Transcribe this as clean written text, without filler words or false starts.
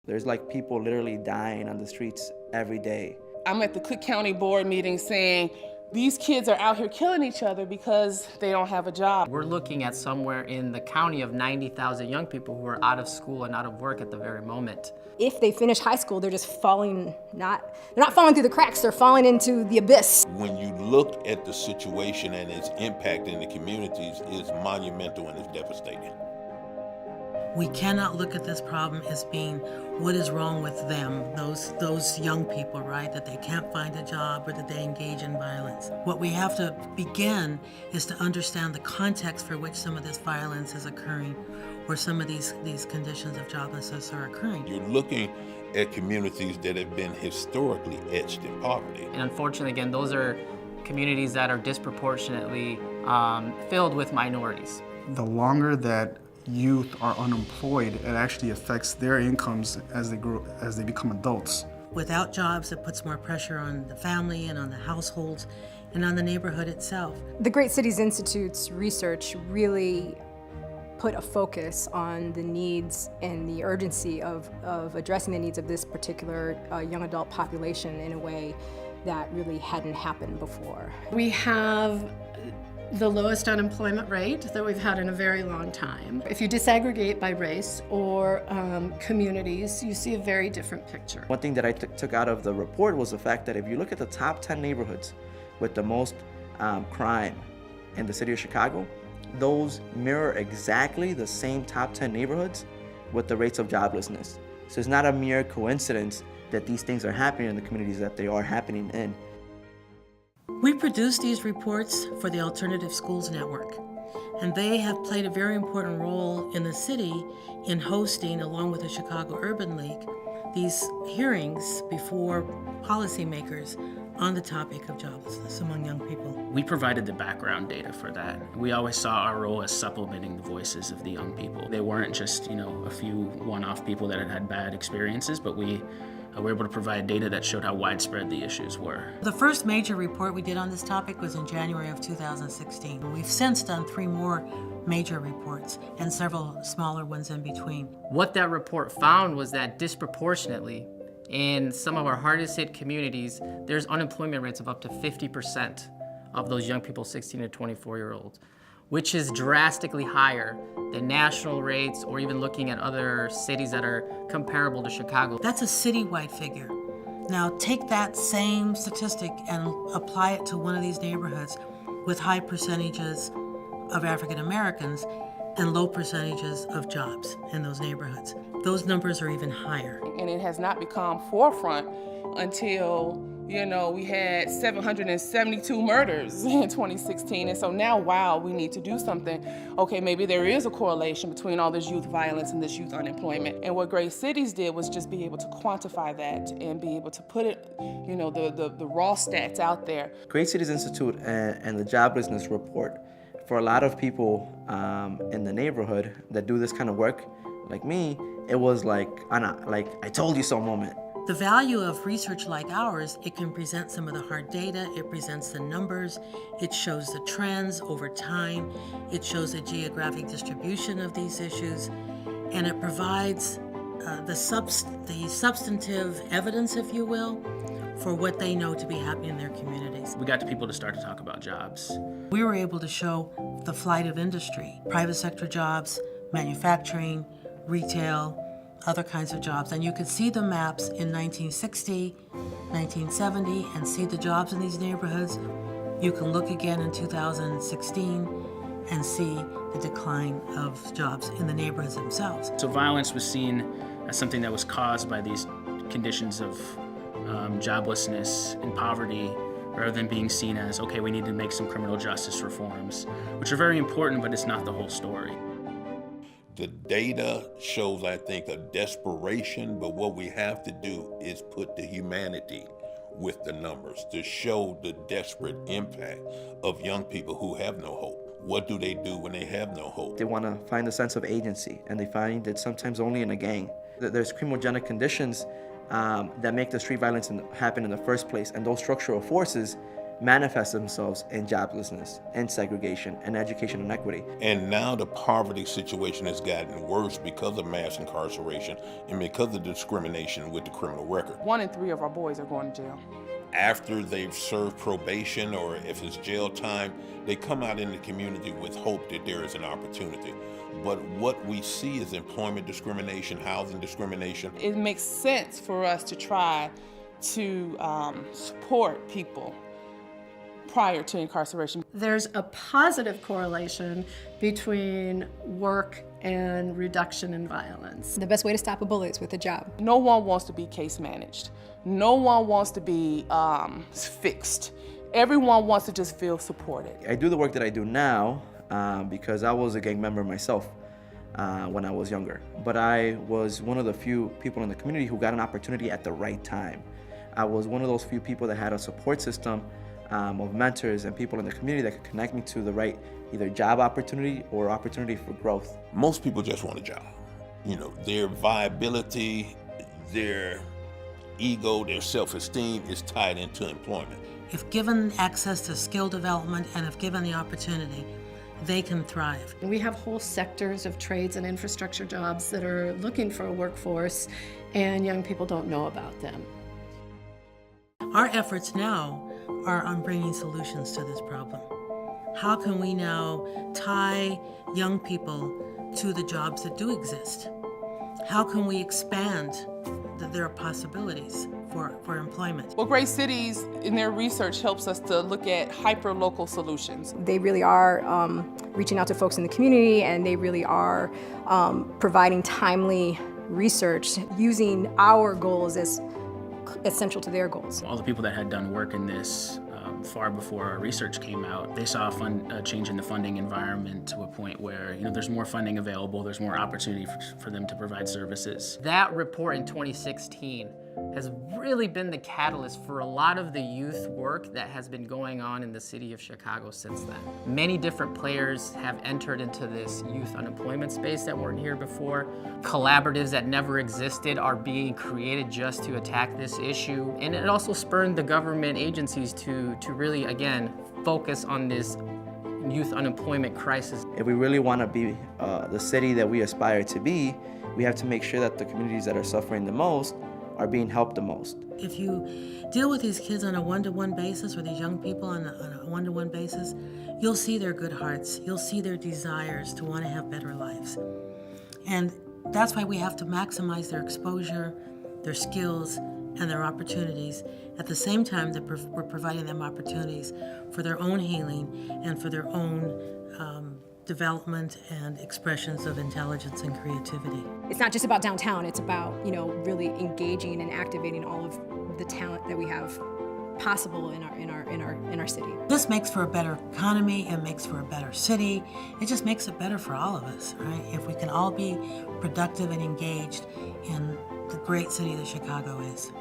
There's like people literally dying on the streets every day. I'm at the Cook County Board meeting saying, these kids are out here killing each other because they don't have a job. We're looking at somewhere in the county of 90,000 young people who are out of school and out of work at the very moment. If they finish high school, they're just falling, they're not falling through the cracks, they're falling into the abyss. When you look at the situation and its impact in the communities, it's monumental and it's devastating. We cannot look at this problem as being what is wrong with them, those young people, right? That they can't find a job or that they engage in violence. What we have to begin is to understand the context for which some of this violence is occurring or some of these conditions of joblessness are occurring. You're looking at communities that have been historically etched in poverty. And unfortunately, again, those are communities that are disproportionately filled with minorities. The longer that youth are unemployed, it actually affects their incomes as they become adults. Without jobs, it puts more pressure on the family and on the households and on the neighborhood itself. The Great Cities Institute's research really put a focus on the needs and the urgency of addressing the needs of this particular young adult population in a way that really hadn't happened before. We have the lowest unemployment rate that we've had in a very long time. If you disaggregate by race or communities, you see a very different picture. One thing that I took out of the report was the fact that if you look at the top 10 neighborhoods with the most crime in the city of Chicago, those mirror exactly the same top 10 neighborhoods with the rates of joblessness. So it's not a mere coincidence that these things are happening in the communities that they are happening in. We produce these reports for the Alternative Schools Network, and they have played a very important role in the city in hosting, along with the Chicago Urban League, these hearings before policymakers on the topic of joblessness among young people. We provided the background data for that. We always saw our role as supplementing the voices of the young people. They weren't just, a few one-off people that had had bad experiences, but we were able to provide data that showed how widespread the issues were. The first major report we did on this topic was in January of 2016. We've since done 3 more major reports and several smaller ones in between. What that report found was that disproportionately in some of our hardest hit communities, there's unemployment rates of up to 50% of those young people 16 to 24-year-olds, which is drastically higher than national rates or even looking at other cities that are comparable to Chicago. That's a citywide figure. Now take that same statistic and apply it to one of these neighborhoods with high percentages of African Americans and low percentages of jobs in those neighborhoods. Those numbers are even higher. And it has not become forefront until, we had 772 murders in 2016. And so now, wow, we need to do something. Okay, maybe there is a correlation between all this youth violence and this youth unemployment. And what Great Cities did was just be able to quantify that and be able to put it, the raw stats out there. Great Cities Institute and the Joblessness Report, for a lot of people in the neighborhood that do this kind of work, like me, it was like I told you so moment. The value of research like ours, it can present some of the hard data, it presents the numbers, it shows the trends over time, it shows the geographic distribution of these issues, and it provides the substantive evidence, if you will, for what they know to be happening in their communities. We got people to start to talk about jobs. We were able to show the flight of industry, private sector jobs, manufacturing, retail, other kinds of jobs. And you could see the maps in 1960, 1970, and see the jobs in these neighborhoods. You can look again in 2016 and see the decline of jobs in the neighborhoods themselves. So violence was seen as something that was caused by these conditions of joblessness and poverty, rather than being seen as, okay, we need to make some criminal justice reforms, which are very important, but it's not the whole story. The data shows, I think, a desperation, but what we have to do is put the humanity with the numbers to show the desperate impact of young people who have no hope. What do they do when they have no hope? They want to find a sense of agency, and they find it sometimes only in a gang. There's criminogenic conditions that make the street violence happen in the first place, and those structural forces manifest themselves in joblessness and segregation and education inequity. And now the poverty situation has gotten worse because of mass incarceration and because of discrimination with the criminal record. 1 in 3 of our boys are going to jail. After they've served probation or if it's jail time, they come out in the community with hope that there is an opportunity. But what we see is employment discrimination, housing discrimination. It makes sense for us to try to support people prior to incarceration. There's a positive correlation between work and reduction in violence. The best way to stop a bullet is with a job. No one wants to be case managed. No one wants to be fixed. Everyone wants to just feel supported. I do the work that I do now because I was a gang member myself when I was younger. But I was one of the few people in the community who got an opportunity at the right time. I was one of those few people that had a support system of mentors and people in the community that could connect me to the right either job opportunity or opportunity for growth. Most people just want a job. Their viability, their ego, their self-esteem is tied into employment. If given access to skill development and if given the opportunity, they can thrive. We have whole sectors of trades and infrastructure jobs that are looking for a workforce, and young people don't know about them. Our efforts now are on bringing solutions to this problem. How can we now tie young people to the jobs that do exist? How can we expand their possibilities for employment? Well, Great Cities, in their research, helps us to look at hyper-local solutions. They really are reaching out to folks in the community, and they really are providing timely research using our goals as essential to their goals. All the people that had done work in this far before our research came out, they saw a change in the funding environment to a point where there's more funding available, there's more opportunity for them to provide services. That report in 2016 has really been the catalyst for a lot of the youth work that has been going on in the city of Chicago since then. Many different players have entered into this youth unemployment space that weren't here before. Collaboratives that never existed are being created just to attack this issue. And it also spurred the government agencies to really, again, focus on this youth unemployment crisis. If we really want to be the city that we aspire to be, we have to make sure that the communities that are suffering the most are being helped the most. If you deal with these kids on a one-to-one basis, or these young people on a one-to-one basis, you'll see their good hearts. You'll see their desires to want to have better lives. And that's why we have to maximize their exposure, their skills, and their opportunities at the same time that we're providing them opportunities for their own healing and for their own development and expressions of intelligence and creativity. It's not just about downtown, it's about, really engaging and activating all of the talent that we have possible in our city. This makes for a better economy, it makes for a better city, it just makes it better for all of us, right? If we can all be productive and engaged in the great city that Chicago is.